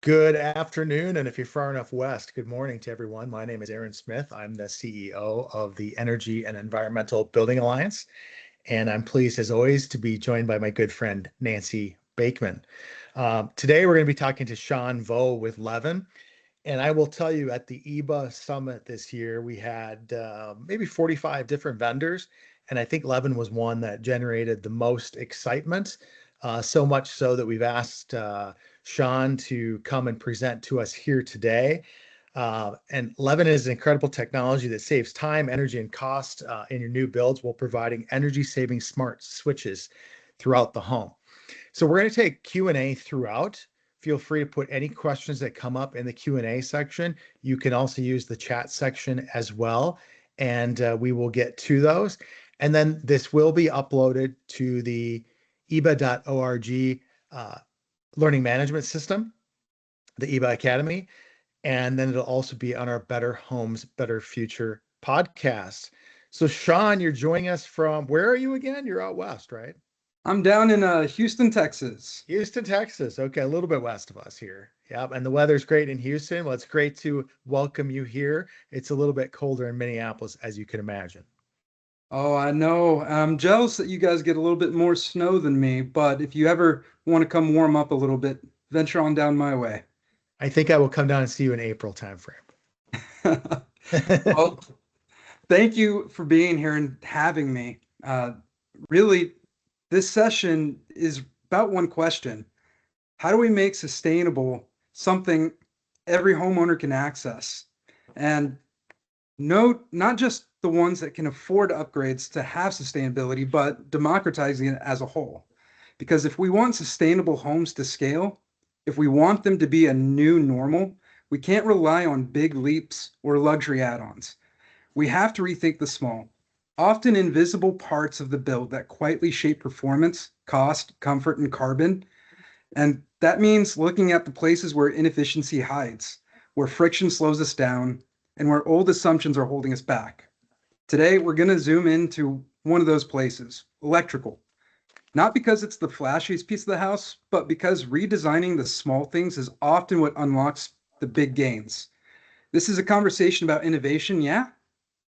Good afternoon, and if you're far enough west, good morning to everyone. My name is Aaron Smith. I'm the CEO of the Energy and Environmental Building Alliance, and I'm pleased, as always, to be joined by my good friend Nancy Bakeman. Today, we're going to be talking to Sean Vo with Levven, and I will tell you, at the EBA Summit this year, we had maybe 45 different vendors, and I think Levven was one that generated the most excitement. So much so that we've asked Sean to come and present to us here today. And Levven is an incredible technology that saves time, energy, and cost in your new builds while providing energy-saving smart switches throughout the home. So we're going to take Q&A throughout. Feel free to put any questions that come up in the Q&A section. You can also use the chat section as well, and we will get to those. And then this will be uploaded to the eba.org learning management system, the EBA Academy, and then it'll also be on our Better Homes, Better Future podcast. So Sean, you're joining us from, where are you again? You're out west, right? I'm down in Houston, Texas. Houston, Texas. Okay, a little bit west of us here. Yep, and the weather's great in Houston. Well, it's great to welcome you here. It's a little bit colder in Minneapolis, as you can imagine. Oh, I know. I'm jealous that you guys get a little bit more snow than me, but if you ever want to come warm up a little bit, venture on down my way. I think I will come down and see you in April timeframe. Well, thank you for being here and having me. Really, this session is about one question. How do we make sustainable something every homeowner can access? And no, not just the ones that can afford upgrades to have sustainability, but democratizing it as a whole. Because if we want sustainable homes to scale, if we want them to be a new normal, we can't rely on big leaps or luxury add-ons. We have to rethink the small, often invisible parts of the build that quietly shape performance, cost, comfort, and carbon. And that means looking at the places where inefficiency hides, where friction slows us down, and where old assumptions are holding us back. Today, we're going to zoom into one of those places, electrical. Not because it's the flashiest piece of the house, but because redesigning the small things is often what unlocks the big gains. This is a conversation about innovation, yeah,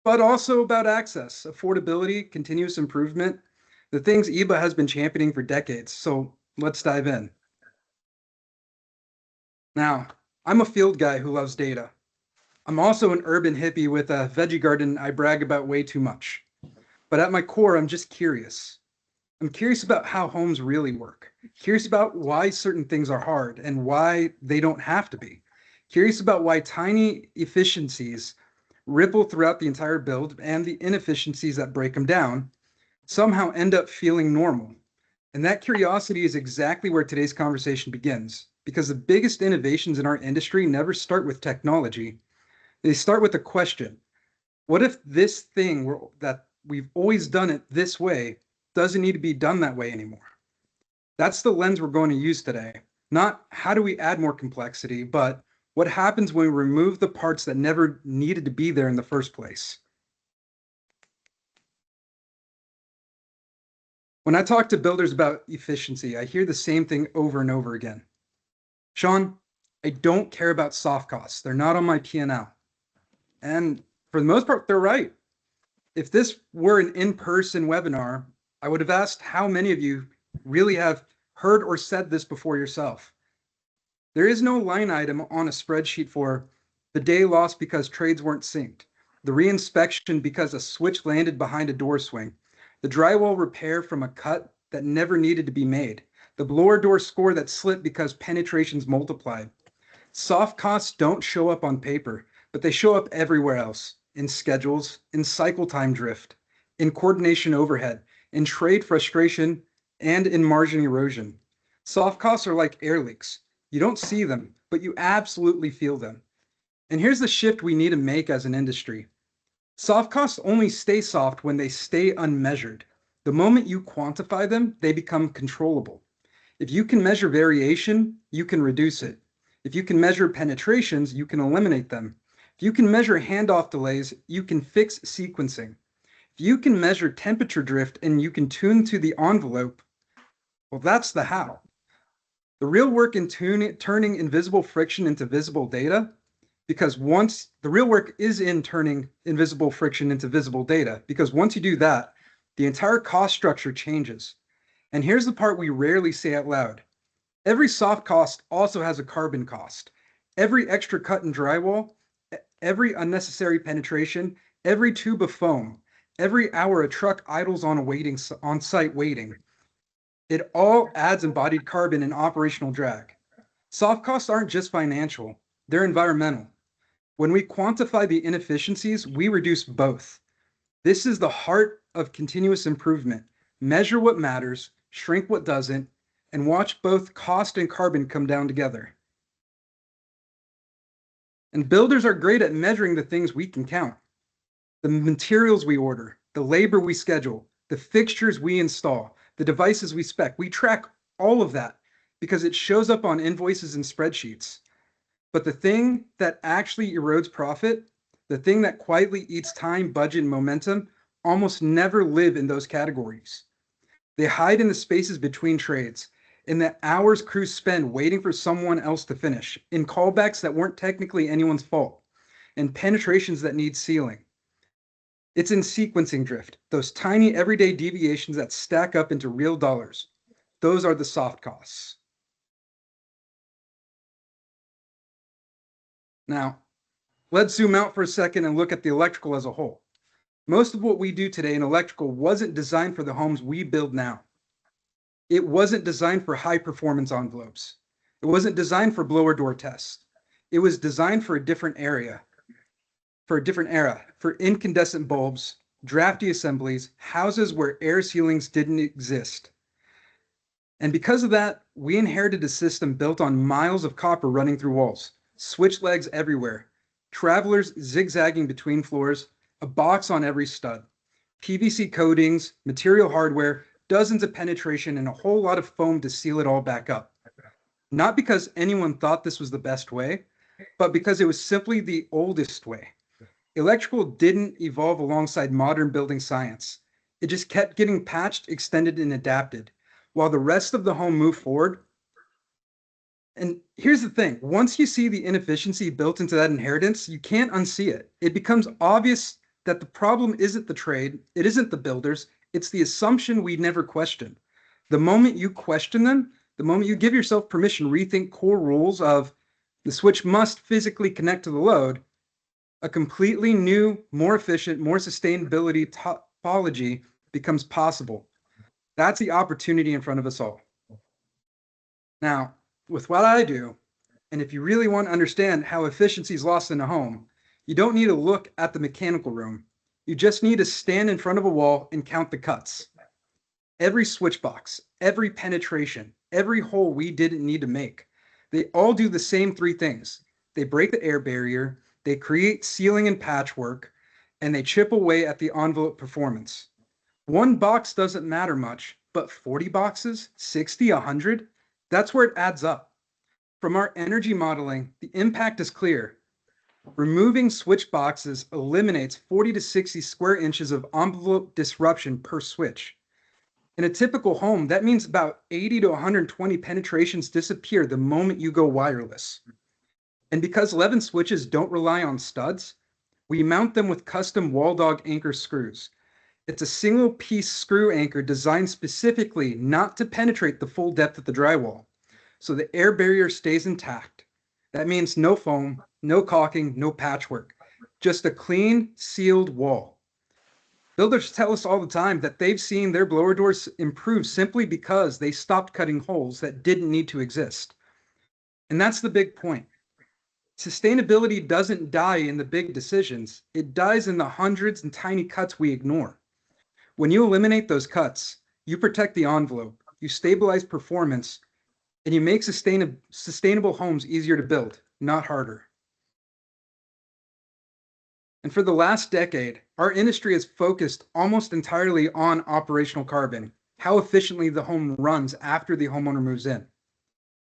but also about access, affordability, continuous improvement, the things EBA has been championing for decades. So let's dive in. Now, I'm a field guy who loves data. I'm also an urban hippie with a veggie garden I brag about way too much. But at my core, I'm just curious. I'm curious about how homes really work. Curious about why certain things are hard and why they don't have to be. Curious about why tiny efficiencies ripple throughout the entire build and the inefficiencies that break them down somehow end up feeling normal. And that curiosity is exactly where today's conversation begins, because the biggest innovations in our industry never start with technology. They start with a question. What if this thing that we've always done it this way doesn't need to be done that way anymore? That's the lens we're going to use today. Not how do we add more complexity, but what happens when we remove the parts that never needed to be there in the first place. When I talk to builders about efficiency, I hear the same thing over and over again. Sean, I don't care about soft costs. They're not on my P&L. And for the most part, they're right. If this were an in-person webinar, I would have asked how many of you really have heard or said this before yourself. There is no line item on a spreadsheet for the day lost because trades weren't synced, the reinspection because a switch landed behind a door swing, the drywall repair from a cut that never needed to be made, the blower door score that slipped because penetrations multiplied. Soft costs don't show up on paper, but they show up everywhere else, in schedules, in cycle time drift, in coordination overhead, in trade frustration, and in margin erosion. Soft costs are like air leaks. You don't see them, but you absolutely feel them. And here's the shift we need to make as an industry. Soft costs only stay soft when they stay unmeasured. The moment you quantify them, they become controllable. If you can measure variation, you can reduce it. If you can measure penetrations, you can eliminate them. If you can measure handoff delays, you can fix sequencing. If you can measure temperature drift and you can tune to the envelope, well, that's the how. The real work in turning invisible friction into visible data, because once the real work is in turning invisible friction into visible data, because once you do that, the entire cost structure changes. And here's the part we rarely say out loud. Every soft cost also has a carbon cost. Every extra cut in drywall, every unnecessary penetration, every tube of foam, every hour a truck idles on site waiting, it all adds embodied carbon and operational drag. Soft costs aren't just financial, they're environmental. When we quantify the inefficiencies, we reduce both. This is the heart of continuous improvement. Measure what matters, shrink what doesn't, and watch both cost and carbon come down together. And builders are great at measuring the things we can count. The materials we order, the labor we schedule, the fixtures we install, the devices we spec. We track all of that because it shows up on invoices and spreadsheets. But the thing that actually erodes profit, the thing that quietly eats time, budget, and momentum, almost never live in those categories. They hide in the spaces between trades, in the hours crews spend waiting for someone else to finish, in callbacks that weren't technically anyone's fault, and penetrations that need sealing. It's in sequencing drift, those tiny everyday deviations that stack up into real dollars. Those are the soft costs. Now, let's zoom out for a second and look at the electrical as a whole. Most of what we do today in electrical wasn't designed for the homes we build now. It wasn't designed for high performance envelopes. It wasn't designed for blower door tests. It was designed for a different era, for incandescent bulbs, drafty assemblies, houses where air ceilings didn't exist. And because of that, we inherited a system built on miles of copper running through walls, switch legs everywhere, travelers zigzagging between floors, a box on every stud, PVC coatings, material hardware, dozens of penetration, and a whole lot of foam to seal it all back up. Not because anyone thought this was the best way, but because it was simply the oldest way. Electrical didn't evolve alongside modern building science. It just kept getting patched, extended, and adapted, while the rest of the home moved forward. And here's the thing, once you see the inefficiency built into that inheritance, you can't unsee it. It becomes obvious that the problem isn't the trade, it isn't the builders, it's the assumption we never questioned. The moment you question them, the moment you give yourself permission to rethink core rules of the switch must physically connect to the load, a completely new, more efficient, more sustainability topology becomes possible. That's the opportunity in front of us all. Now, with what I do, and if you really want to understand how efficiency is lost in a home, you don't need to look at the mechanical room. You just need to stand in front of a wall and count the cuts. Every switch box, every penetration, every hole we didn't need to make, they all do the same three things. They break the air barrier, they create sealing and patchwork, and they chip away at the envelope performance. One box doesn't matter much, but 40 boxes, 60, 100, that's where it adds up. From our energy modeling, the impact is clear. Removing switch boxes eliminates 40 to 60 square inches of envelope disruption per switch. In a typical home, that means about 80 to 120 penetrations disappear the moment you go wireless. And because Levven switches don't rely on studs, we mount them with custom wall dog anchor screws. It's a single piece screw anchor designed specifically not to penetrate the full depth of the drywall, so the air barrier stays intact. That means no foam, no caulking, no patchwork, just a clean, sealed wall. Builders tell us all the time that they've seen their blower doors improve simply because they stopped cutting holes that didn't need to exist. And that's the big point. Sustainability doesn't die in the big decisions. It dies in the hundreds and tiny cuts we ignore. When you eliminate those cuts, you protect the envelope, you stabilize performance, and you make sustainable homes easier to build, not harder. And for the last decade, our industry has focused almost entirely on operational carbon, how efficiently the home runs after the homeowner moves in.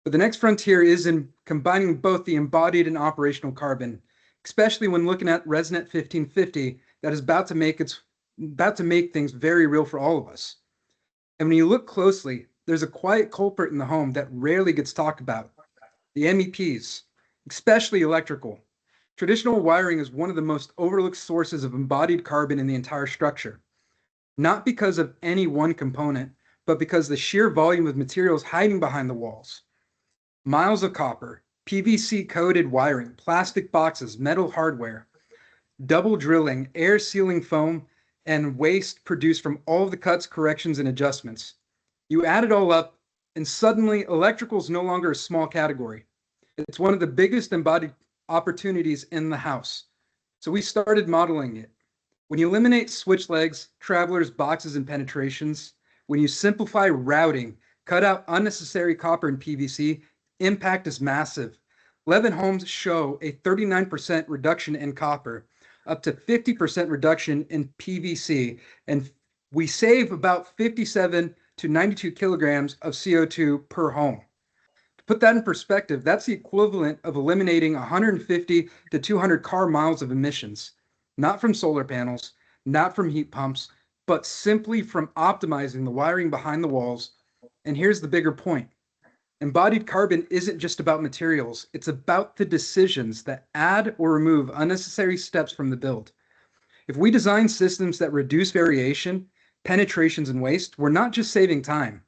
But the next frontier is in combining both the embodied and operational carbon, especially when looking at ResNet 1550 that is about to make things very real for all of us. And when you look closely, there's a quiet culprit in the home that rarely gets talked about: the MEPs, especially electrical. Traditional wiring is one of the most overlooked sources of embodied carbon in the entire structure, not because of any one component, but because the sheer volume of materials hiding behind the walls. Miles of copper, PVC coated wiring, plastic boxes, metal hardware, double drilling, air sealing foam, and waste produced from all of the cuts, corrections, and adjustments. You add it all up, and suddenly electrical is no longer a small category. It's one of the biggest embodied opportunities in the house. So we started modeling it. When you eliminate switch legs, travelers, boxes, and penetrations, when you simplify routing, cut out unnecessary copper and PVC, impact is massive. Levven homes show a 39% reduction in copper, up to 50% reduction in PVC, and we save about 57 to 92 kilograms of CO2 per home. To put that in perspective, that's the equivalent of eliminating 150 to 200 car miles of emissions, not from solar panels, not from heat pumps, but simply from optimizing the wiring behind the walls. And here's the bigger point. Embodied carbon isn't just about materials, it's about the decisions that add or remove unnecessary steps from the build. If we design systems that reduce variation, penetrations, and waste, we're not just saving time,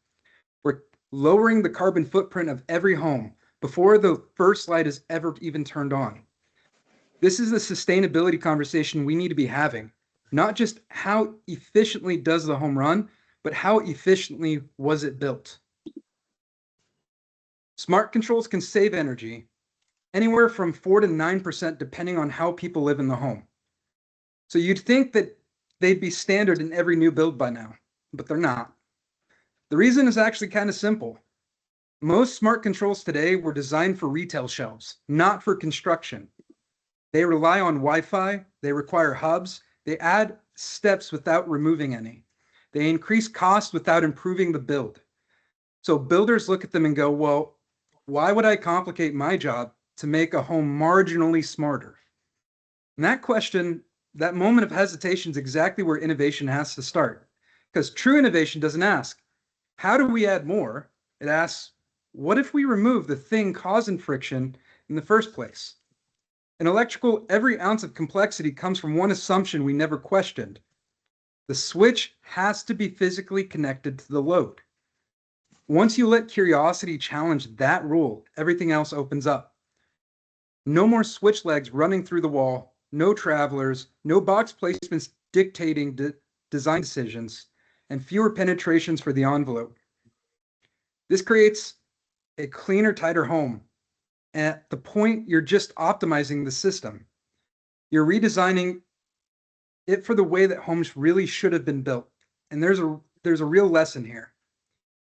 we're lowering the carbon footprint of every home before the first light is ever even turned on. This is the sustainability conversation we need to be having, not just how efficiently does the home run, but how efficiently was it built. Smart controls can save energy anywhere from 4 to 9% depending on how people live in the home. So you'd think that they'd be standard in every new build by now, but they're not. The reason is actually kind of simple. Most smart controls today were designed for retail shelves, not for construction. They rely on Wi-Fi, they require hubs, they add steps without removing any. They increase cost without improving the build. So builders look at them and go, well, why would I complicate my job to make a home marginally smarter? And that question, that moment of hesitation is exactly where innovation has to start. Because true innovation doesn't ask, how do we add more? It asks, what if we remove the thing causing friction in the first place? In electrical, every ounce of complexity comes from one assumption we never questioned. The switch has to be physically connected to the load. Once you let curiosity challenge that rule, everything else opens up. No more switch legs running through the wall, no travelers, no box placements dictating design decisions, and fewer penetrations for the envelope. This creates a cleaner, tighter home. At the point you're just optimizing the system, you're redesigning it for the way that homes really should have been built. And there's a real lesson here.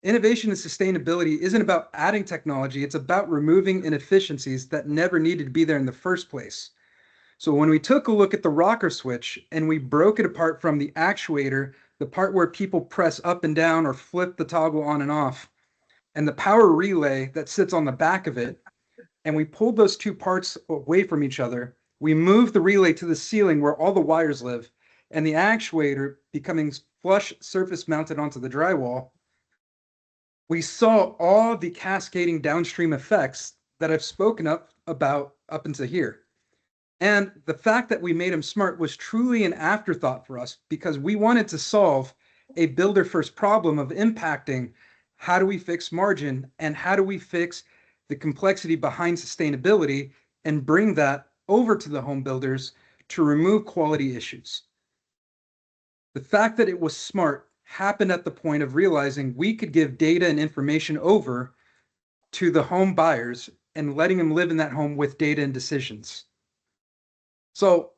Innovation and sustainability isn't about adding technology, it's about removing inefficiencies that never needed to be there in the first place. So when we took a look at the rocker switch and we broke it apart from the actuator, the part where people press up and down or flip the toggle on and off, and the power relay that sits on the back of it, and we pulled those two parts away from each other, we moved the relay to the ceiling where all the wires live, and the actuator becoming flush surface mounted onto the drywall, we saw all the cascading downstream effects that I've spoken about up until here. And the fact that we made them smart was truly an afterthought for us because we wanted to solve a builder first problem of impacting how do we fix margin and how do we fix the complexity behind sustainability and bring that over to the home builders to remove quality issues. The fact that it was smart happened at the point of realizing we could give data and information over to the home buyers and letting them live in that home with data and decisions. So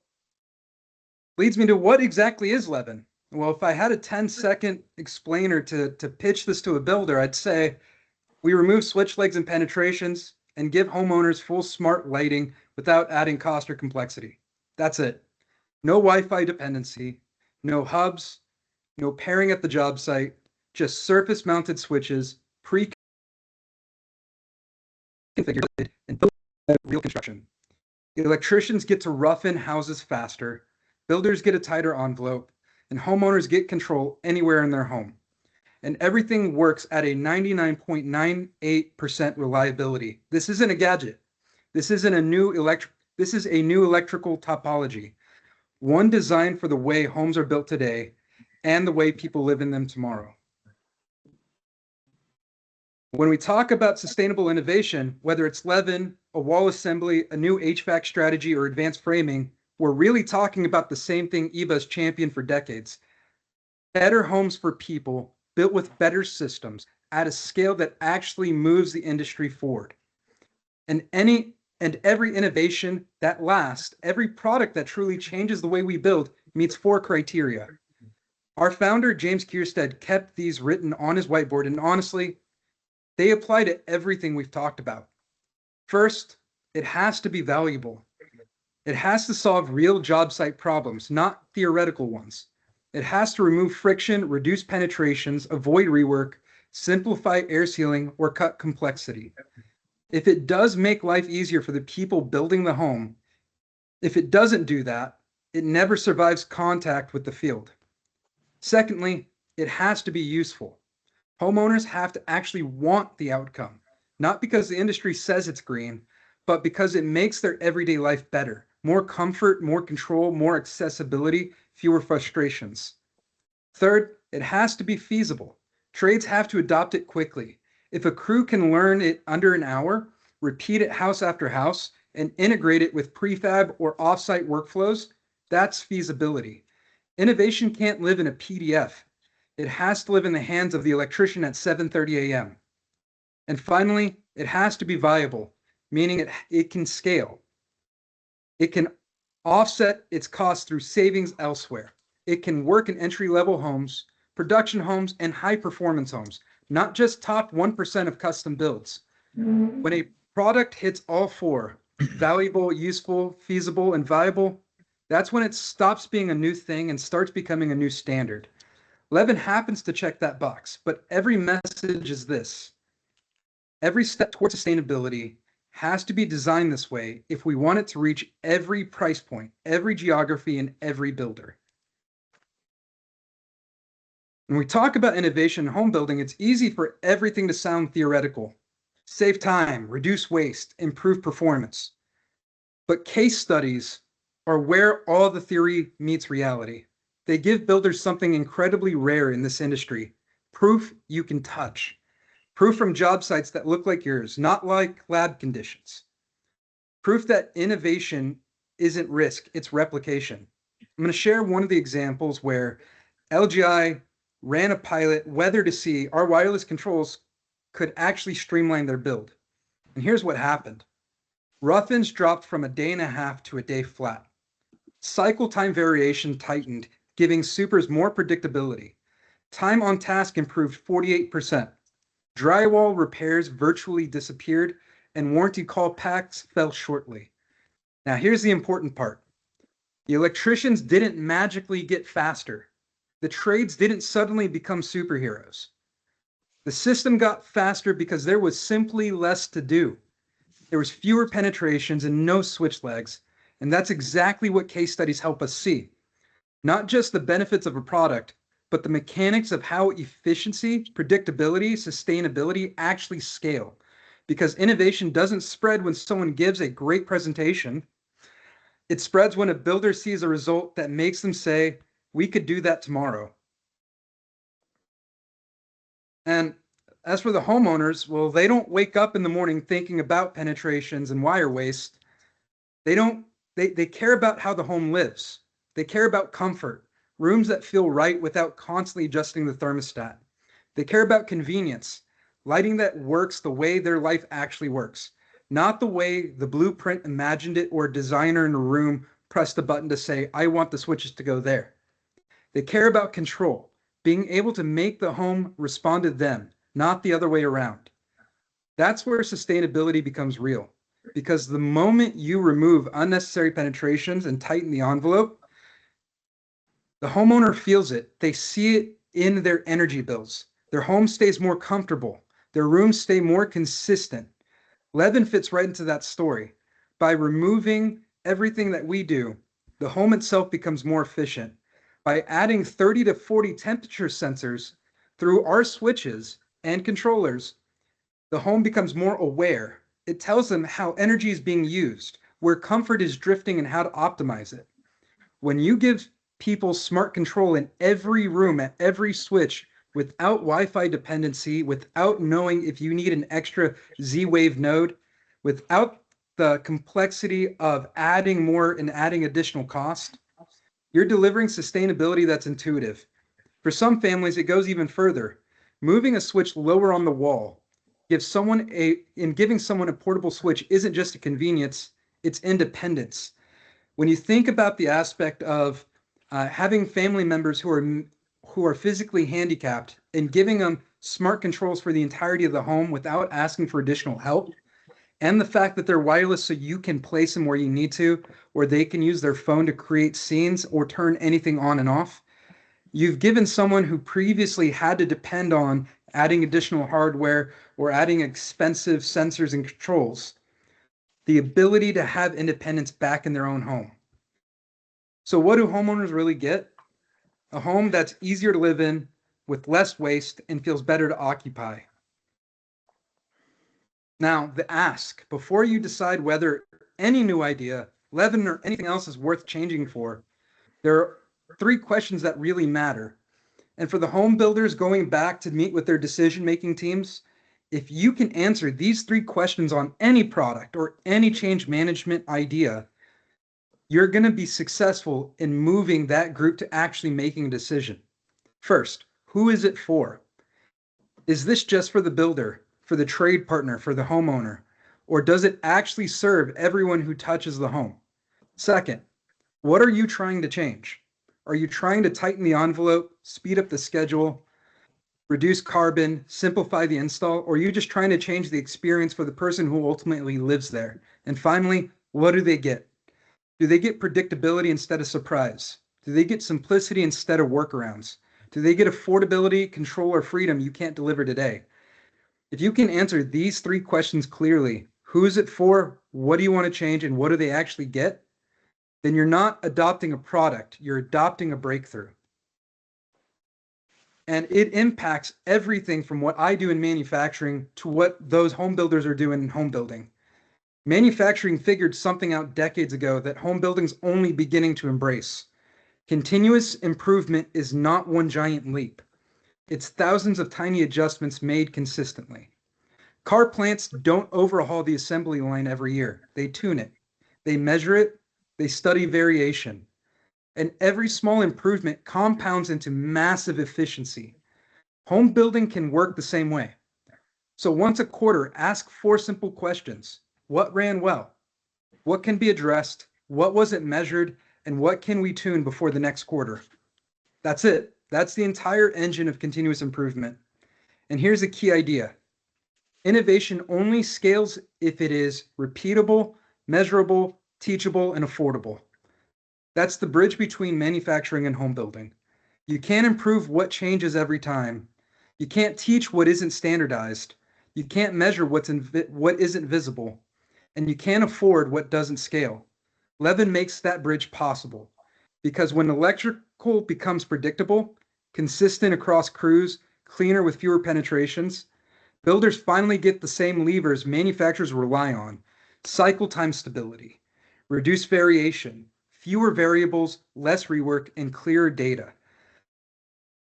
leads me to what exactly is Levven? Well, if I had a 10-second explainer to pitch this to a builder, I'd say we remove switch legs and penetrations and give homeowners full smart lighting without adding cost or complexity. That's it. No Wi-Fi dependency, no hubs, no pairing at the job site, just surface-mounted switches, pre-configured and built real construction. Electricians get to rough in houses faster, builders get a tighter envelope, and homeowners get control anywhere in their home. and everything works at a 99.98% reliability. This isn't a gadget. This is a new electrical topology, one designed for the way homes are built today and the way people live in them tomorrow. When we talk about sustainable innovation, whether it's Levven, a wall assembly, a new HVAC strategy, or advanced framing, we're really talking about the same thing EBA's championed for decades. Better homes for people, built with better systems, at a scale that actually moves the industry forward. And every innovation that lasts, every product that truly changes the way we build meets 4 criteria. Our founder, James Kierstead, kept these written on his whiteboard, and honestly, they apply to everything we've talked about. First, it has to be valuable. It has to solve real job site problems, not theoretical ones. It has to remove friction, reduce penetrations, avoid rework, simplify air sealing, or cut complexity. If it does make life easier for the people building the home, if it doesn't do that, it never survives contact with the field. Secondly, it has to be useful. Homeowners have to actually want the outcome, not because the industry says it's green, but because it makes their everyday life better. More comfort, more control, more accessibility, fewer frustrations. Third, it has to be feasible. Trades have to adopt it quickly. If a crew can learn it under an hour, repeat it house after house, and integrate it with prefab or offsite workflows, that's feasibility. Innovation can't live in a PDF. It has to live in the hands of the electrician at 7:30 a.m. And finally, it has to be viable, meaning it can scale. It can offset its costs through savings elsewhere. It can work in entry-level homes, production homes, and high-performance homes, not just top 1% of custom builds. When a product hits all 4, valuable, useful, feasible, and viable, that's when it stops being a new thing and starts becoming a new standard. Levven happens to check that box, but every message is this. Every step towards sustainability has to be designed this way if we want it to reach every price point, every geography, and every builder. When we talk about innovation in home building, it's easy for everything to sound theoretical. Save time, reduce waste, improve performance. But case studies are where all the theory meets reality. They give builders something incredibly rare in this industry, proof you can touch. Proof from job sites that look like yours, not like lab conditions. Proof that innovation isn't risk, it's replication. I'm going to share one of the examples where LGI ran a pilot, weather to see our wireless controls could actually streamline their build. And here's what happened. Rough-ins dropped from a day and a half to a day flat. Cycle time variation tightened, giving supers more predictability. Time on task improved 48%. Drywall repairs virtually disappeared, and warranty call packs fell shortly. Now, here's the important part. The electricians didn't magically get faster. The trades didn't suddenly become superheroes. The system got faster because there was simply less to do. There was fewer penetrations and no switch legs, and that's exactly what case studies help us see. Not just the benefits of a product, but the mechanics of how efficiency, predictability, sustainability actually scale. Because innovation doesn't spread when someone gives a great presentation. It spreads when a builder sees a result that makes them say, we could do that tomorrow. And as for the homeowners, well, they don't wake up in the morning thinking about penetrations and wire waste. They care about how the home lives. They care about comfort, rooms that feel right without constantly adjusting the thermostat. They care about convenience, lighting that works the way their life actually works, not the way the blueprint imagined it or a designer in a room pressed a button to say, I want the switches to go there. They care about control, being able to make the home respond to them, not the other way around. That's where sustainability becomes real, because the moment you remove unnecessary penetrations and tighten the envelope, the homeowner feels it. They see it in their energy bills. Their home stays more comfortable. Their rooms stay more consistent. Levven fits right into that story. By removing everything that we do, the home itself becomes more efficient. By adding 30 to 40 temperature sensors, Through our switches and controllers, the home becomes more aware. It tells them how energy is being used, where comfort is drifting, and how to optimize it. When you give people smart control in every room at every switch without Wi-Fi dependency, without knowing if you need an extra Z-Wave node, without the complexity of adding more and adding additional cost, you're delivering sustainability that's intuitive. For some families, it goes even further. Moving a switch lower on the wall giving someone a portable switch isn't just a convenience, it's independence. When you think about the aspect of having family members who are physically handicapped and giving them smart controls for the entirety of the home without asking for additional help, and the fact that they're wireless so you can place them where you need to, or they can use their phone to create scenes or turn anything on and off, you've given someone who previously had to depend on adding additional hardware or adding expensive sensors and controls the ability to have independence back in their own home. So what do homeowners really get? A home that's easier to live in, with less waste, and feels better to occupy. Now, the ask, before you decide whether any new idea, Levven, or anything else is worth changing for, there are 3 questions that really matter. And for the home builders going back to meet with their decision-making teams, if you can answer these 3 questions on any product or any change management idea, you're going to be successful in moving that group to actually making a decision. First, who is it for? Is this just for the builder, for the trade partner, for the homeowner? Or does it actually serve everyone who touches the home? Second, what are you trying to change? Are you trying to tighten the envelope, speed up the schedule, reduce carbon, simplify the install, or are you just trying to change the experience for the person who ultimately lives there? And finally, what do they get? Do they get predictability instead of surprise? Do they get simplicity instead of workarounds? Do they get affordability, control, or freedom you can't deliver today? If you can answer these 3 questions clearly, who is it for, what do you want to change, and what do they actually get? Then you're not adopting a product, you're adopting a breakthrough. And it impacts everything from what I do in manufacturing to what those home builders are doing in home building. Manufacturing figured something out decades ago that home building's only beginning to embrace. Continuous improvement is not one giant leap. It's thousands of tiny adjustments made consistently. Car plants don't overhaul the assembly line every year. They tune it. They measure it. They study variation. And every small improvement compounds into massive efficiency. Home building can work the same way. So once a quarter, ask 4 simple questions. What ran well? What can be addressed? What wasn't measured? And what can we tune before the next quarter? That's it. That's the entire engine of continuous improvement. And here's a key idea. Innovation only scales if it is repeatable, measurable, teachable, and affordable. That's the bridge between manufacturing and home building. You can't improve what changes every time. You can't teach what isn't standardized. You can't measure what isn't visible. And you can't afford what doesn't scale. Levven makes that bridge possible. Because when electrical becomes predictable, consistent across crews, cleaner with fewer penetrations, builders finally get the same levers manufacturers rely on: cycle time stability, reduced variation, fewer variables, less rework, and clearer data.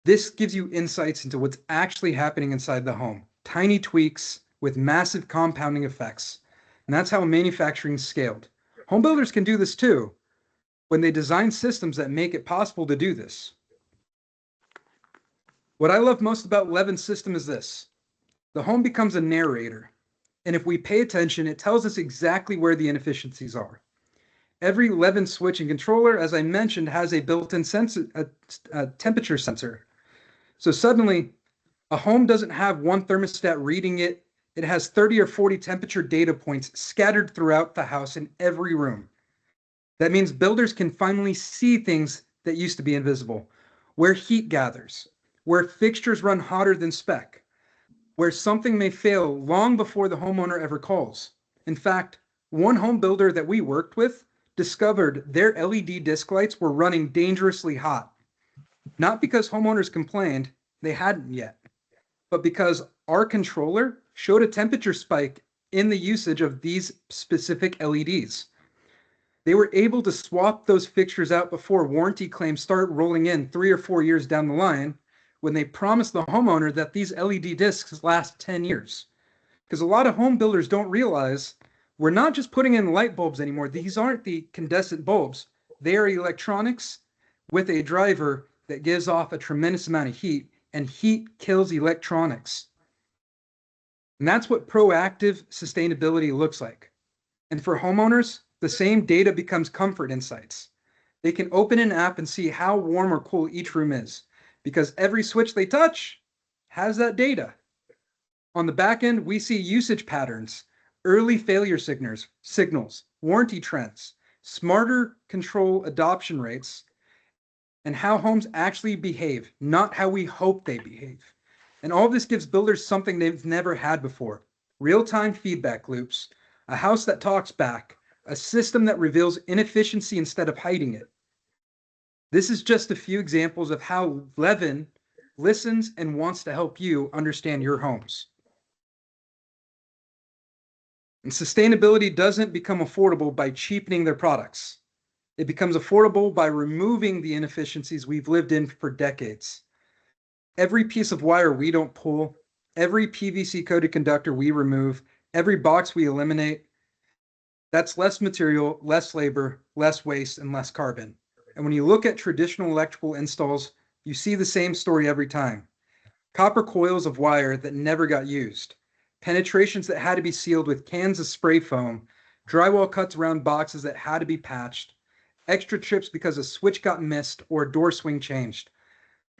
This gives you insights into what's actually happening inside the home. Tiny tweaks with massive compounding effects. And that's how manufacturing scaled. Home builders can do this too, when they design systems that make it possible to do this. What I love most about Levven's system is this. The home becomes a narrator. And if we pay attention, it tells us exactly where the inefficiencies are. Every Levven switch and controller, as I mentioned, has a built-in temperature sensor. So suddenly, a home doesn't have one thermostat reading it. It has 30 or 40 temperature data points scattered throughout the house in every room. That means builders can finally see things that used to be invisible: where heat gathers, where fixtures run hotter than spec, where something may fail long before the homeowner ever calls. In fact, one home builder that we worked with discovered their LED disc lights were running dangerously hot. Not because homeowners complained, They hadn't yet. But because our controller showed a temperature spike in the usage of these specific LEDs, they were able to swap those fixtures out before warranty claims start rolling in 3 or 4 years down the line when they promised the homeowner that these LED discs last 10 years. Because a lot of home builders don't realize we're not just putting in light bulbs anymore. These aren't the incandescent bulbs. They are electronics with a driver that gives off a tremendous amount of heat, and heat kills electronics. And that's what proactive sustainability looks like. And for homeowners, the same data becomes comfort insights. They can open an app and see how warm or cool each room is because every switch they touch has that data. On the back end, we see usage patterns, early failure signals, warranty trends, smarter control adoption rates, and how homes actually behave, not how we hope they behave. And all of this gives builders something they've never had before: real-time feedback loops, a house that talks back, a system that reveals inefficiency instead of hiding it. This is just a few examples of how Levven listens and wants to help you understand your homes. And sustainability doesn't become affordable by cheapening their products. It becomes affordable by removing the inefficiencies we've lived in for decades. Every piece of wire we don't pull, every PVC coated conductor we remove, every box we eliminate, that's less material, less labor, less waste, and less carbon. And when you look at traditional electrical installs, you see the same story every time. Copper coils of wire that never got used, penetrations that had to be sealed with cans of spray foam, drywall cuts around boxes that had to be patched, extra trips because a switch got missed or a door swing changed.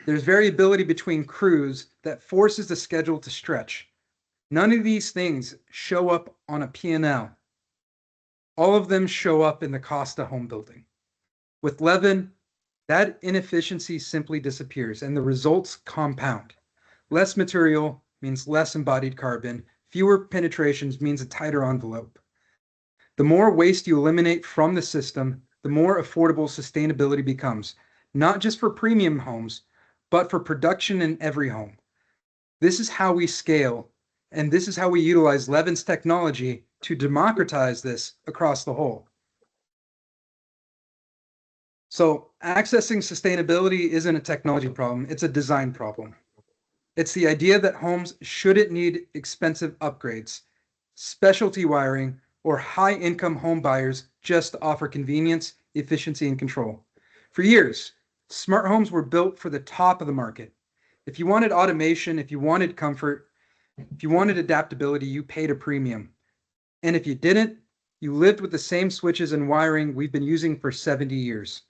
There's variability between crews that forces the schedule to stretch. None of these things show up on a P&L. All of them show up in the cost of home building. With Levven, that inefficiency simply disappears and the results compound. Less material means less embodied carbon. Fewer penetrations means a tighter envelope. The more waste you eliminate from the system, the more affordable sustainability becomes, not just for premium homes, but for production in every home. This is how we scale, and this is how we utilize Levven's technology to democratize this across the whole. So accessing sustainability isn't a technology problem, it's a design problem. It's the idea that homes shouldn't need expensive upgrades, specialty wiring, or high-income home buyers just to offer convenience, efficiency, and control. For years, smart homes were built for the top of the market. If you wanted automation, if you wanted comfort, if you wanted adaptability, you paid a premium. And if you didn't, you lived with the same switches and wiring we've been using for 70 years.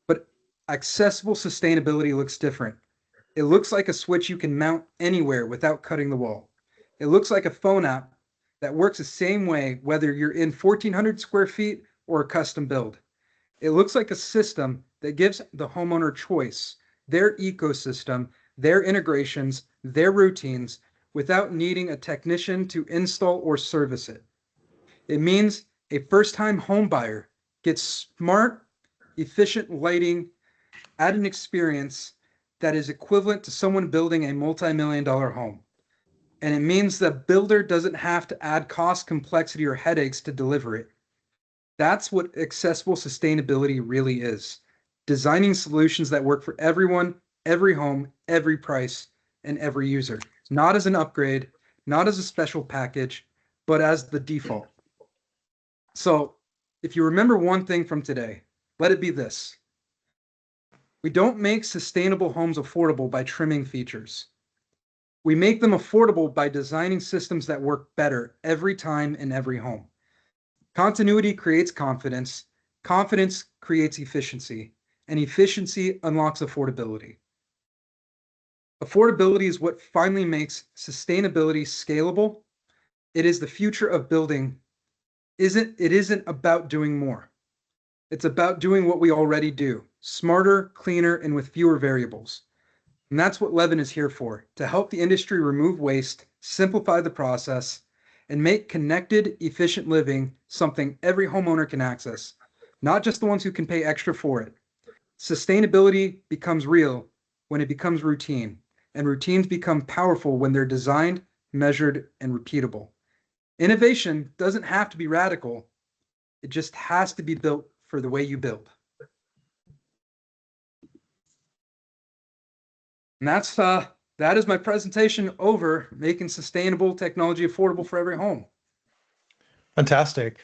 But accessible sustainability looks different. It looks like a switch you can mount anywhere without cutting the wall. It looks like a phone app that works the same way whether you're in 1,400 square feet or a custom build. It looks like a system that gives the homeowner choice, their ecosystem, their integrations, their routines, without needing a technician to install or service it. It means a first-time home buyer gets smart, efficient lighting at an experience that is equivalent to someone building a multi-million-dollar home. And it means the builder doesn't have to add cost, complexity, or headaches to deliver it. That's what accessible sustainability really is. Designing solutions that work for everyone, every home, every price, and every user. Not as an upgrade, not as a special package, but as the default. So if you remember one thing from today, let it be this. We don't make sustainable homes affordable by trimming features. We make them affordable by designing systems that work better every time in every home. Continuity creates confidence, confidence creates efficiency, and efficiency unlocks affordability. Affordability is what finally makes sustainability scalable. It is the future of building. It isn't about doing more. It's about doing what we already do, smarter, cleaner, and with fewer variables. And that's what Levven is here for, to help the industry remove waste, simplify the process, and make connected, efficient living something every homeowner can access, not just the ones who can pay extra for it. Sustainability becomes real when it becomes routine, and routines become powerful when they're designed, measured, and repeatable. Innovation doesn't have to be radical. It just has to be built for the way you build. And that is my presentation over making sustainable technology affordable for every home. Fantastic.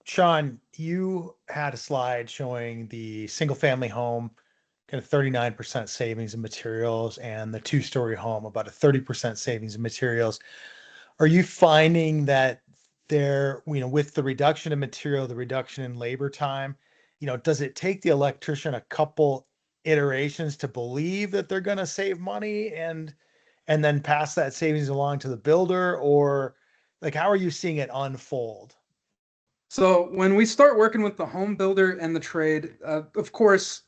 Sean, you had a slide showing the single family home, kind of 39% savings in materials, and the two-story home, about a 30% savings in materials. Are you finding that there, with the reduction in material, the reduction in labor time, does it take the electrician a couple iterations to believe that they're going to save money and then pass that savings along to the builder? Or like, how are you seeing it unfold? So when we start working with the home builder and the trade, of course,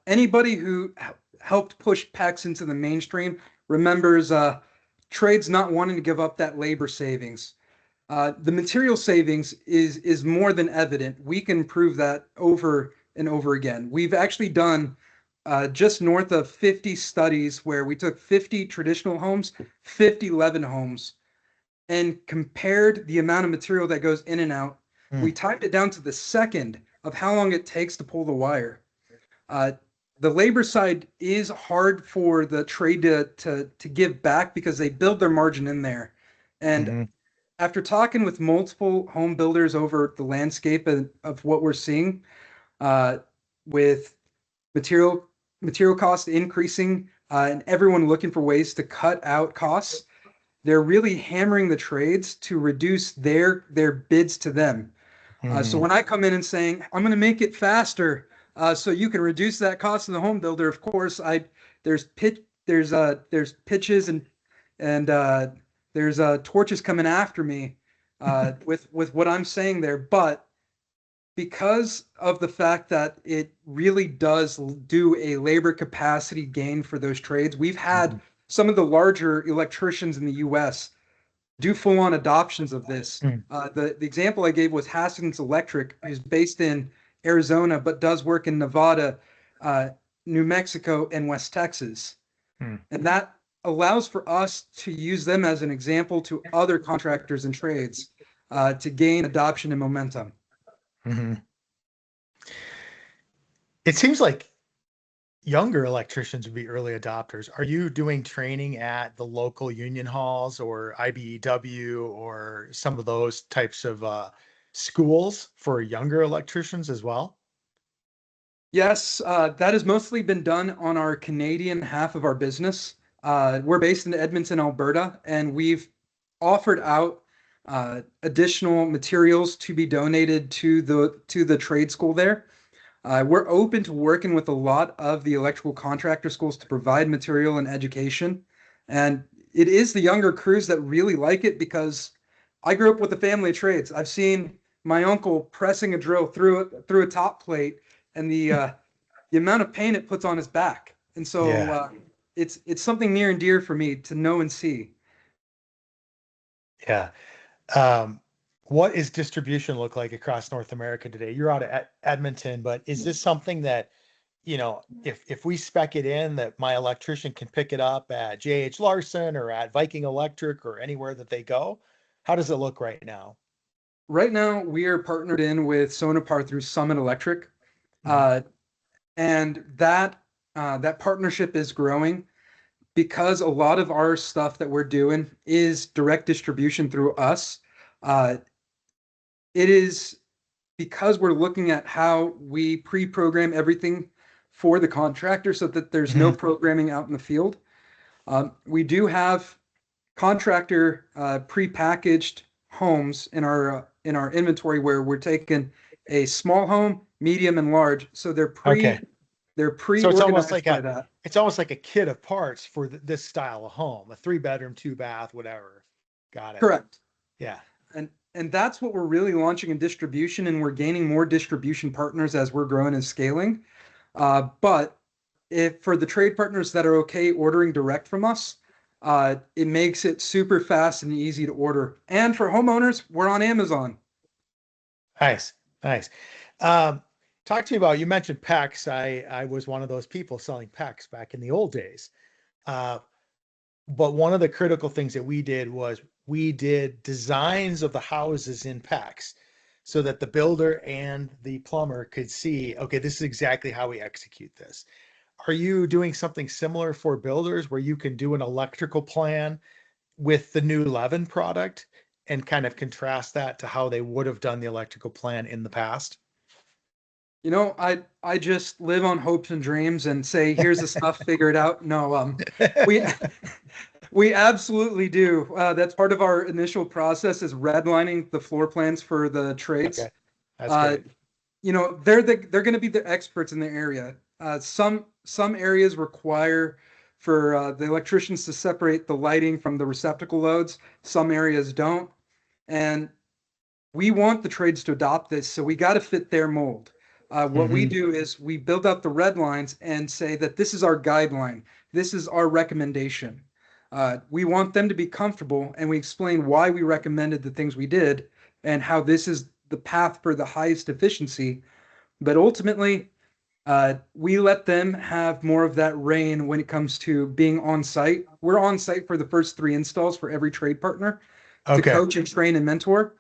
anybody who helped push PEX into the mainstream remembers trades not wanting to give up that labor savings. The material savings is more than evident. We can prove that over and over again. We've actually done just north of 50 studies where we took 50 traditional homes, 50 Levven homes, and compared the amount of material that goes in and out. We timed it down to the second of how long it takes to pull the wire. The labor side is hard for the trade to give back because they build their margin in there. And Mm-hmm. after talking with multiple home builders over the landscape of what we're seeing, with material costs increasing and everyone looking for ways to cut out costs, they're really hammering the trades to reduce their bids to them. So Mm-hmm. when I come in and saying I'm going to make it faster, so you can reduce that cost to the home builder, of course, there's pitches and there's torches coming after me with what I'm saying there. But because of the fact that it really does do a labor capacity gain for those trades, we've had some of the larger electricians in the U.S. do full-on adoptions of this. Mm-hmm. The example I gave was Haskins Electric, who's based in Arizona but does work in Nevada, New Mexico, and West Texas. And that allows for us to use them as an example to other contractors and trades to gain adoption and momentum. Mm-hmm. It seems like younger electricians would be early adopters. Are you doing training at the local union halls or IBEW or some of those types of schools for younger electricians as well? Yes, that has mostly been done on our Canadian half of our business. We're based in Edmonton, Alberta, and we've offered out additional materials to be donated to the trade school there. We're open to working with a lot of the electrical contractor schools to provide material and education. And it is the younger crews that really like it because I grew up with a family of trades. I've seen my uncle pressing a drill through a top plate and the amount of pain it puts on his back. And so Yeah. it's something near and dear for me to know and see. Yeah. Um, what is distribution look like across North America today? You're out of Edmonton, but is this something that, if we spec it in, that my electrician can pick it up at J.H. Larson or at Viking Electric or anywhere that they go? How does it look right now? Right now, we are partnered in with Sonopar through Summit Electric, Mhm. uh, and that partnership is growing because a lot of our stuff that we're doing is direct distribution through us. Uh, it is because we're looking at how we pre-program everything for the contractor so that there's no Mhm. programming out in the field. We do have contractor pre-packaged homes in our inventory where we're taking a small home, medium, and large. So Okay. they're So pre-organized by that. it's almost like a kit of parts for this style of home, a 3 bedroom, 2 bath, whatever. Got it. Correct. Yeah. And that's what we're really launching in distribution, and we're gaining more distribution partners as we're growing and scaling. But if for the trade partners that are okay ordering direct from us, it makes it super fast and easy to order. And for homeowners, we're on Amazon. Nice. Nice. Um, Talk to me about, you mentioned PEX. I was one of those people selling PEX back in the old days. Uh, But one of the critical things that we did was we did designs of the houses in packs so that the builder and the plumber could see, okay, this is exactly how we execute this. Are you doing something similar for builders where you can do an electrical plan with the new Levven product and kind of contrast that to how they would have done the electrical plan in the past? I just live on hopes and dreams and say, here's the stuff, figure it out. No, we we absolutely do. That's part of our initial process is redlining the floor plans for the trades. Okay, that's Uh, great. they're going to be the experts in their area. Some areas require for the electricians to separate the lighting from the receptacle loads. Some areas don't, and we want the trades to adopt this, so we got to fit their mold. What we Hmm. do is we build up the red lines and say that this is our guideline, this is our recommendation. We want them to be comfortable, and we explain why we recommended the things we did and how this is the path for the highest efficiency. But ultimately, we let them have more of that reign when it comes to being on site. We're on site for the first 3 installs for every trade partner to Okay. coach and train and mentor.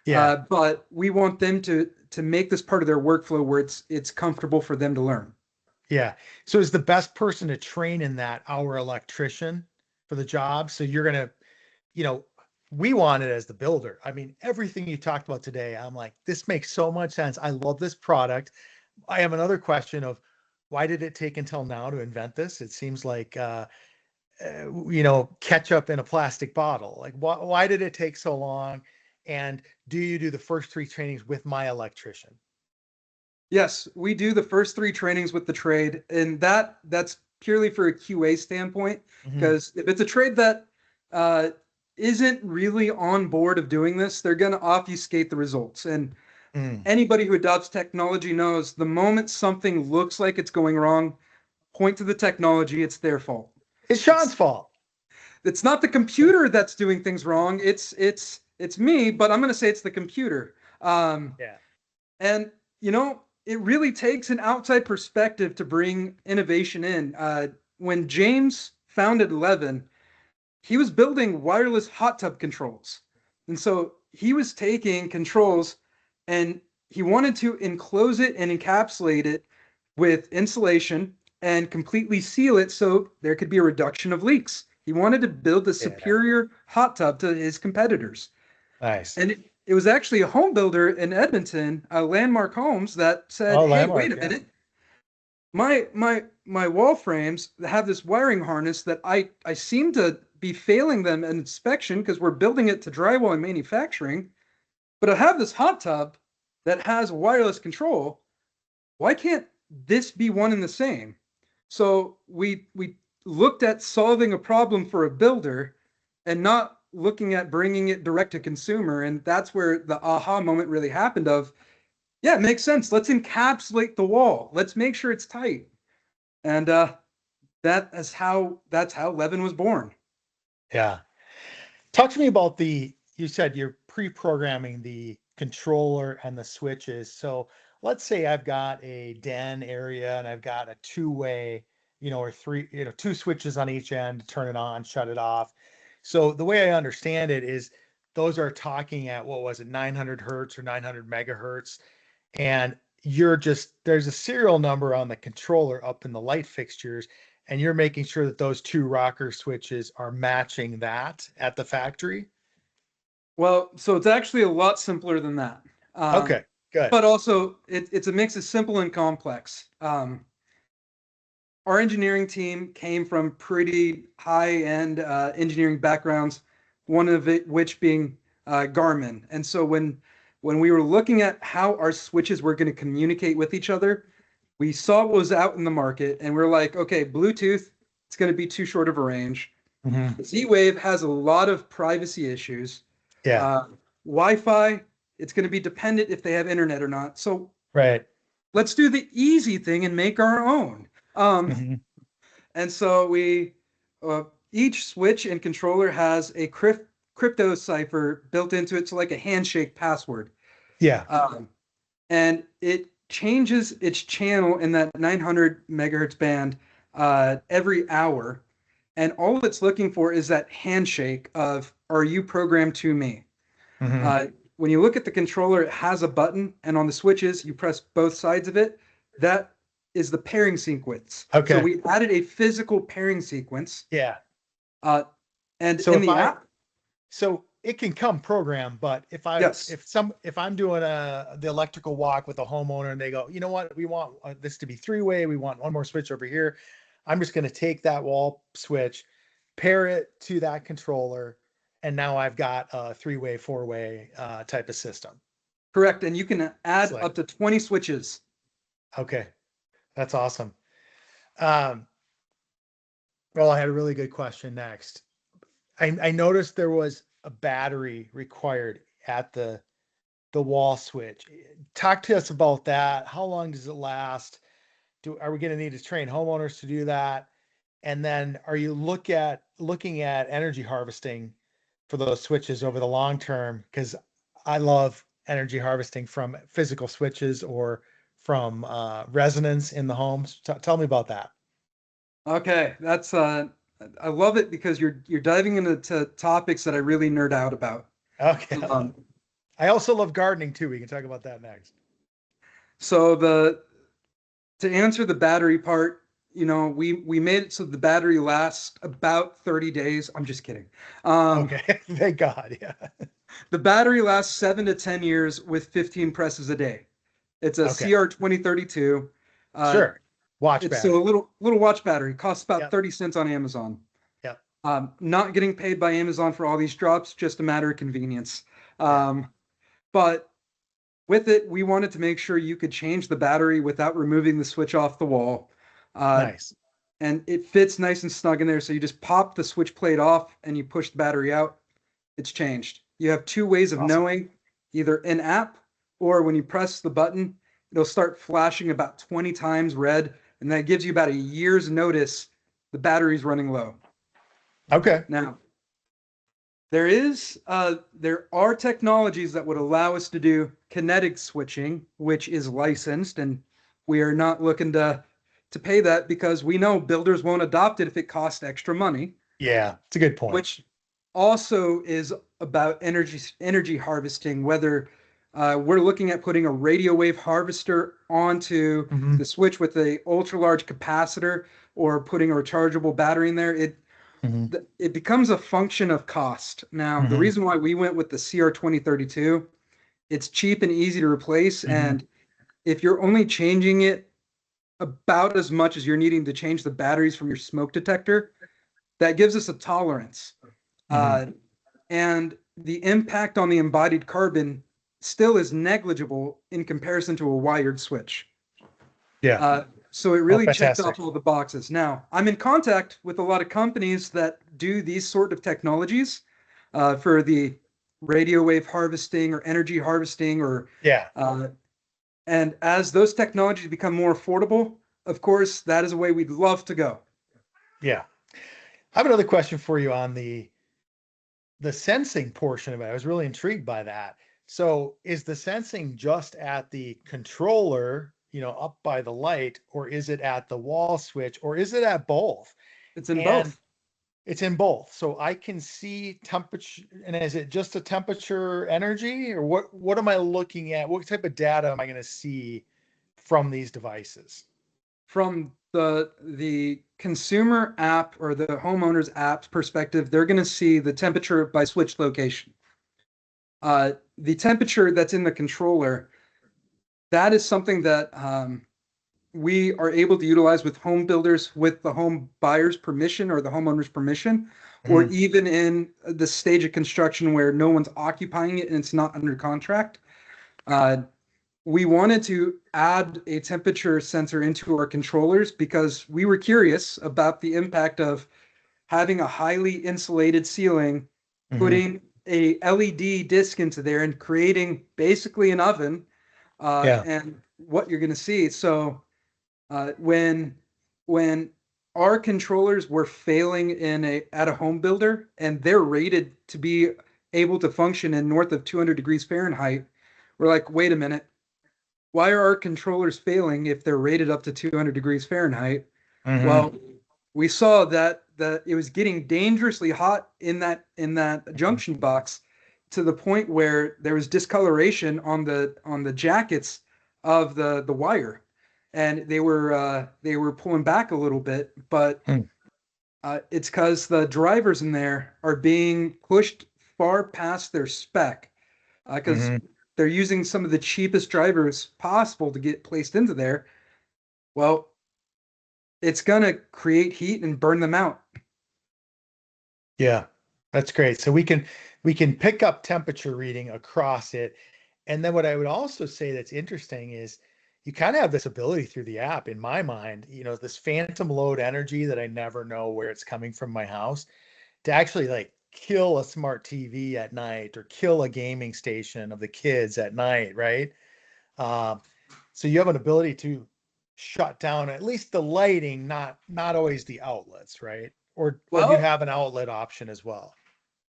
Yeah. But we want them to make this part of their workflow where it's comfortable for them to learn. Yeah. So is the best person to train in that our electrician for the job? So you're gonna, you know, we want it as the builder. I mean, everything you talked about today, I'm like, this makes so much sense. I love this product. I have another question of why did it take until now to invent this? It seems like ketchup in a plastic bottle. Like why did it take so long? And do you do the first three trainings with my electrician? Yes, we do the first 3 trainings with the trade, and that's purely for a QA standpoint. Hmm. Because if it's a trade that uh, isn't really on board of doing this, they're going to obfuscate the results. And Mm. anybody who adopts technology knows the moment something looks like it's going wrong, point to the technology, it's their fault. It's Sean's It's fault. it's not the computer that's doing things wrong. It's me, but I'm going to say it's the computer. Um, Yeah. and it really takes an outside perspective to bring innovation in. When James founded Levin, he was building wireless hot tub controls. And so he was taking controls and he wanted to enclose it and encapsulate it with insulation and completely seal it so there could be a reduction of leaks. He wanted to build a Yeah. superior hot tub to his competitors. Nice. And it was actually a home builder in Edmonton, Landmark Homes, that said, Oh, "Hey, wait landmark. a Yeah. minute. My wall frames have this wiring harness that I seem to be failing them in inspection because we're building it to drywall and manufacturing, but I have this hot tub that has wireless control. Why can't this be one and the same?" So we looked at solving a problem for a builder and not looking at bringing it direct to consumer, and that's where the aha moment really happened of, yeah, it makes sense. Let's encapsulate the wall. Let's make sure it's tight. And that's how Levin was born. Yeah. Talk to me about you said you're pre-programming the controller and the switches. So let's say I've got a den area and I've got a two-way, or three, two switches on each end to turn it on, shut it off. So the way I understand it is those are talking at, what was it, 900 hertz or 900 megahertz. And there's a serial number on the controller up in the light fixtures, and you're making sure that those two rocker switches are matching that at the factory. Well, so it's actually a lot simpler than that. Okay, good. But also, it's a mix of simple and complex. Our engineering team came from pretty high-end engineering backgrounds, one of it which being Garmin. And so when we were looking at how our switches were going to communicate with each other, we saw what was out in the market, and we're like, okay, Bluetooth, it's going to be too short of a range. Hmm. Z-Wave has a lot of privacy issues. Yeah, Uh, Wi-Fi, it's going to be dependent if they have internet or not. So right. let's do the easy thing and make our own. Um, Hmm. and so uh, each switch and controller has a crypto cipher built into it, so like a handshake password. Yeah. Um, and it changes its channel in that 900 megahertz band every hour. And all it's looking for is that handshake of, are you programmed to me? Hmm. Uh, when you look at the controller, it has a button, and on the switches, you press both sides of it. That is the pairing sequence. So Okay. we added a physical pairing sequence. Yeah. Uh, and So in if the I app, so it can come programmed, but yes, if I'm doing the electrical walk with a homeowner and they go, you know what, we want this to be three-way, we want one more switch over here. I'm just going to take that wall switch, pair it to that controller, and now I've got a three-way, four-way type of system. correct. And you can It's add like, up to 20 switches. okay, that's awesome. Um, well, I had a really good question next. I noticed there was a battery required at the wall switch. Talk to us about that. How long does it last? Are we going to need to train homeowners to do that? And then are you looking at energy harvesting for those switches over the long term? Because I love energy harvesting from physical switches or from resonance in the homes. Tell me about that. Okay, that's I love it because you're diving into topics that I really nerd out about. Okay. Um, I also love gardening too. We can talk about that next. so the to answer the battery part, we made it so the battery lasts about 30 days. I'm just kidding. Um, Okay. Thank God. Yeah. the battery lasts 7 to 10 years with 15 presses a day. It's a Okay. CR2032. Uh, Sure. Watch it's so a battery. little watch battery. Costs about Yep. 30 cents on Amazon. Yep. Not getting paid by Amazon for all these drops, just a matter of convenience. Yeah. Um, but with it, we wanted to make sure you could change the battery without removing the switch off the wall. Uh, Nice. and it fits nice and snug in there. So you just pop the switch plate off and you push the battery out. It's changed. You have two ways of Awesome. knowing, either in app or when you press the button, it'll start flashing about 20 times red. And that gives you about a year's notice the battery's running low. Okay. Now, there are technologies that would allow us to do kinetic switching, which is licensed, and we are not looking to pay that because we know builders won't adopt it if it costs extra money, Yeah. It's a good point. which also is about energy harvesting, whether we're looking at putting a radio wave harvester onto Hmm. the switch with a ultra large capacitor or putting a rechargeable battery in there. Hmm. It becomes a function of cost. Now, the Hmm. reason why we went with the CR2032, it's cheap and easy to replace. Hmm. And if you're only changing it about as much as you're needing to change the batteries from your smoke detector, that gives us a tolerance. Hmm. Uh, and the impact on the embodied carbon still is negligible in comparison to a wired switch. Yeah. Uh, so it Oh, really checked fantastic. off all the boxes. Now, I'm in contact with a lot of companies that do these sort of technologies for the radio wave harvesting or energy harvesting, or Yeah. uh, and as those technologies become more affordable, of course, that is a way we'd love to go. Yeah. I have another question for you on the sensing portion of it. I was really intrigued by that. So is the sensing just at the controller, up by the light, or is it at the wall switch, or is it at both? It's in And both. it's in both. So I can see temperature, and is it just a temperature energy, or what am I looking at? What type of data am I going to see from these devices? From the consumer app or the homeowner's app perspective, they're going to see the temperature by switch location. The temperature that's in the controller, that is something that we are able to utilize with home builders with the home buyer's permission or the homeowner's permission, or Mhm. even in the stage of construction where no one's occupying it and it's not under contract. Uh, we wanted to add a temperature sensor into our controllers because we were curious about the impact of having a highly insulated ceiling, Mhm. putting a LED disc into there and creating basically an oven, Yeah. and what you're going to see. So when our controllers were failing at a home builder and they're rated to be able to function in north of 200 degrees Fahrenheit, we're like, wait a minute, why are our controllers failing if they're rated up to 200 degrees Fahrenheit? Mhm. Well, we saw that it was getting dangerously hot in that junction box to the point where there was discoloration on the jackets of the wire, and they were pulling back a little bit, but Hmm. it's because the drivers in there are being pushed far past their spec because Mhm. they're using some of the cheapest drivers possible to get placed into there. Well, it's gonna create heat and burn them out. Yeah, that's great. So we can pick up temperature reading across it. And then what I would also say that's interesting is you kind of have this ability through the app, in my mind, this phantom load energy that I never know where it's coming from my house to actually like kill a smart TV at night or kill a gaming station of the kids at night, right? Um, so you have an ability to shut down at least the lighting, not always the outlets, right? Or do you Well, have an outlet option as well?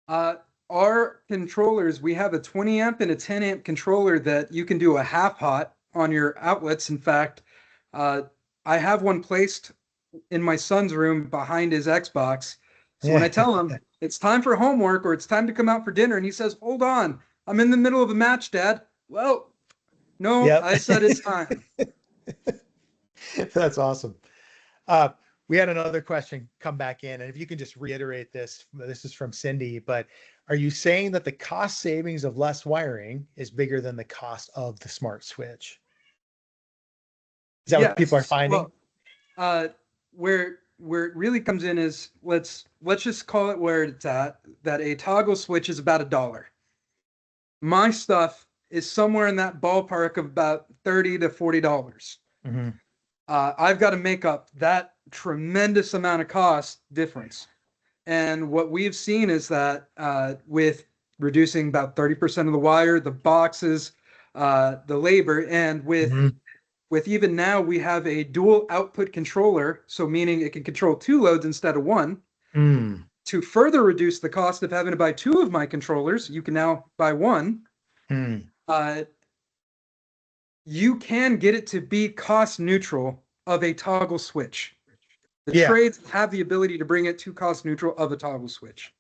uh, our controllers, we have a 20 amp and a 10 amp controller that you can do a half hot on your outlets. In fact, uh, I have one placed in my son's room behind his Xbox. So when I Yeah. tell him it's time for homework or it's time to come out for dinner, and he says, "Hold on, I'm in the middle of a match, Dad." Well, no, Yep. I said it's time. That's awesome. Uh, we had another question come back in, and if you can just reiterate this, this is from Cindy, but are you saying that the cost savings of less wiring is bigger than the cost of the smart switch? Is that what people are Yes. finding? Well, uh, where it really comes in is let's just call it where it's at. That a toggle switch is about $1. My stuff is somewhere in that ballpark of about $30 to $40. Hmm. I've got to make up that tremendous amount of cost difference. And what we've seen is that with reducing about 30% of the wire, the boxes, the labor, and Hmm. with even now we have a dual output controller, so meaning it can control two loads instead of one. Mm. To further reduce the cost of having to buy two of my controllers, you can now buy one. Mm. Uh, you can get it to be cost neutral of a toggle switch. The Yeah. trades have the ability to bring it to cost neutral of a toggle switch.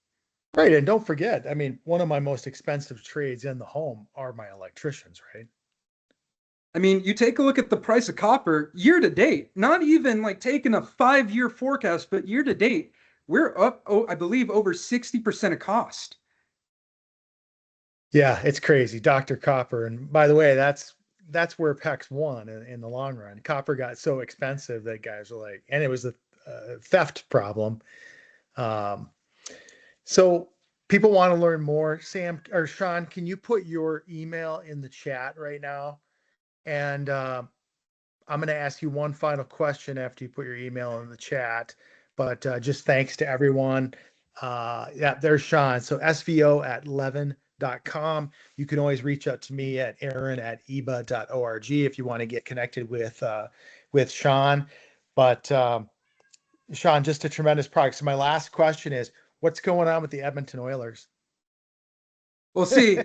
Right. And don't forget, I mean, one of my most expensive trades in the home are my electricians, right? I mean, you take a look at the price of copper year to date, not even like taking a 5 year forecast, but year to date, we're up, oh, I believe, over 60% of cost. Yeah, it's crazy. Dr. Copper. And by the way, that's where PEX won in the long run. Copper got so expensive that guys were like, and it was a theft problem. Um, so people want to learn more. Sam or Sean, can you put your email in the chat right now? And I'm going to ask you one final question after you put your email in the chat. But just thanks to everyone. Yeah, there's Sean. So SVO at Levven.com. You can always reach out to me at Aaron at eba.org if you want to get connected with Sean. But Sean, just a tremendous product. So my last question is, what's going on with the Edmonton Oilers? Well, see,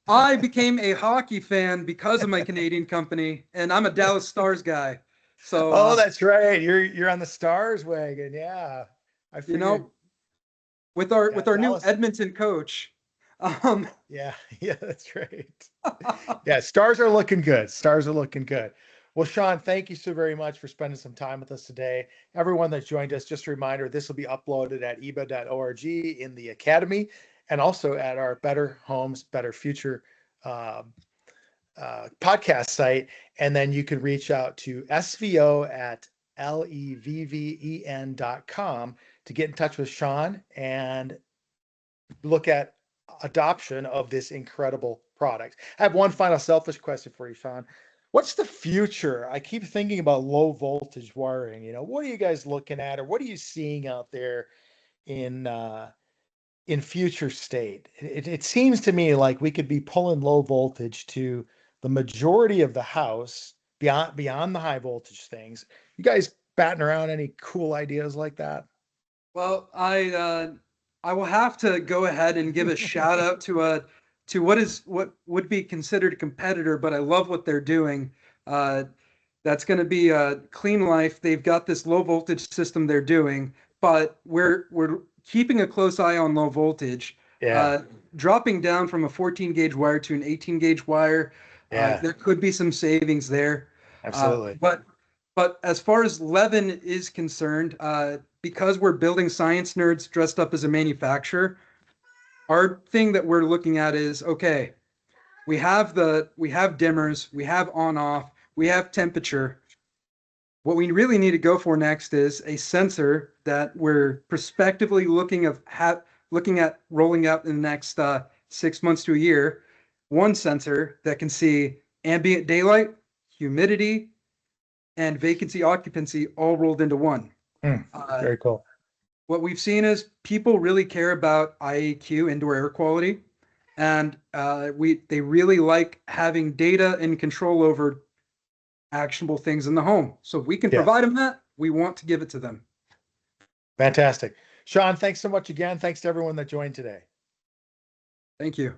I became a hockey fan because of my Canadian company, and I'm a Dallas Stars guy. So, Oh, that's right. You're on the Stars wagon. Yeah, I you figured. know, with our Yeah, with our new Dallas. Edmonton coach, um, Yeah, yeah, that's right. Yeah, stars are looking good. Stars are looking good. Well, Sean, thank you so very much for spending some time with us today. Everyone that joined us, just a reminder, this will be uploaded at eba.org in the Academy and also at our Better Homes, Better Future um, podcast site. And then you can reach out to SVO at levven.com to get in touch with Sean and look at adoption of this incredible product. I have one final selfish question for you, Sean. What's the future? I keep thinking about low voltage wiring. What are you guys looking at, or what are you seeing out there in future state? It seems to me like we could be pulling low voltage to the majority of the house beyond the high voltage things. You guys batting around any cool ideas like that? well, I will have to go ahead and give a shout out to what would be considered a competitor, but I love what they're doing. Uh, That's going to be a Clean Life. They've got this low voltage system they're doing, but we're keeping a close eye on low voltage. Yeah, Uh, Dropping down from a 14 gauge wire to an 18 gauge wire, yeah, there could be some savings there. Uh, absolutely. but but as far as Levven is concerned, because we're building science nerds dressed up as a manufacturer, our thing that we're looking at is okay. We have dimmers, we have on off, we have temperature. What we really need to go for next is a sensor that we're prospectively looking at rolling out in the next 6 months to a year. One sensor that can see ambient daylight, humidity, and vacancy occupancy all rolled into one. Hmm, Uh, very cool. what we've seen is people really care about IAQ, indoor air quality, and they really like having data and control over actionable things in the home. So if we can Yeah, provide them that, we want to give it to them. fantastic. Sean, thanks so much again. Thanks to everyone that joined today. Thank you.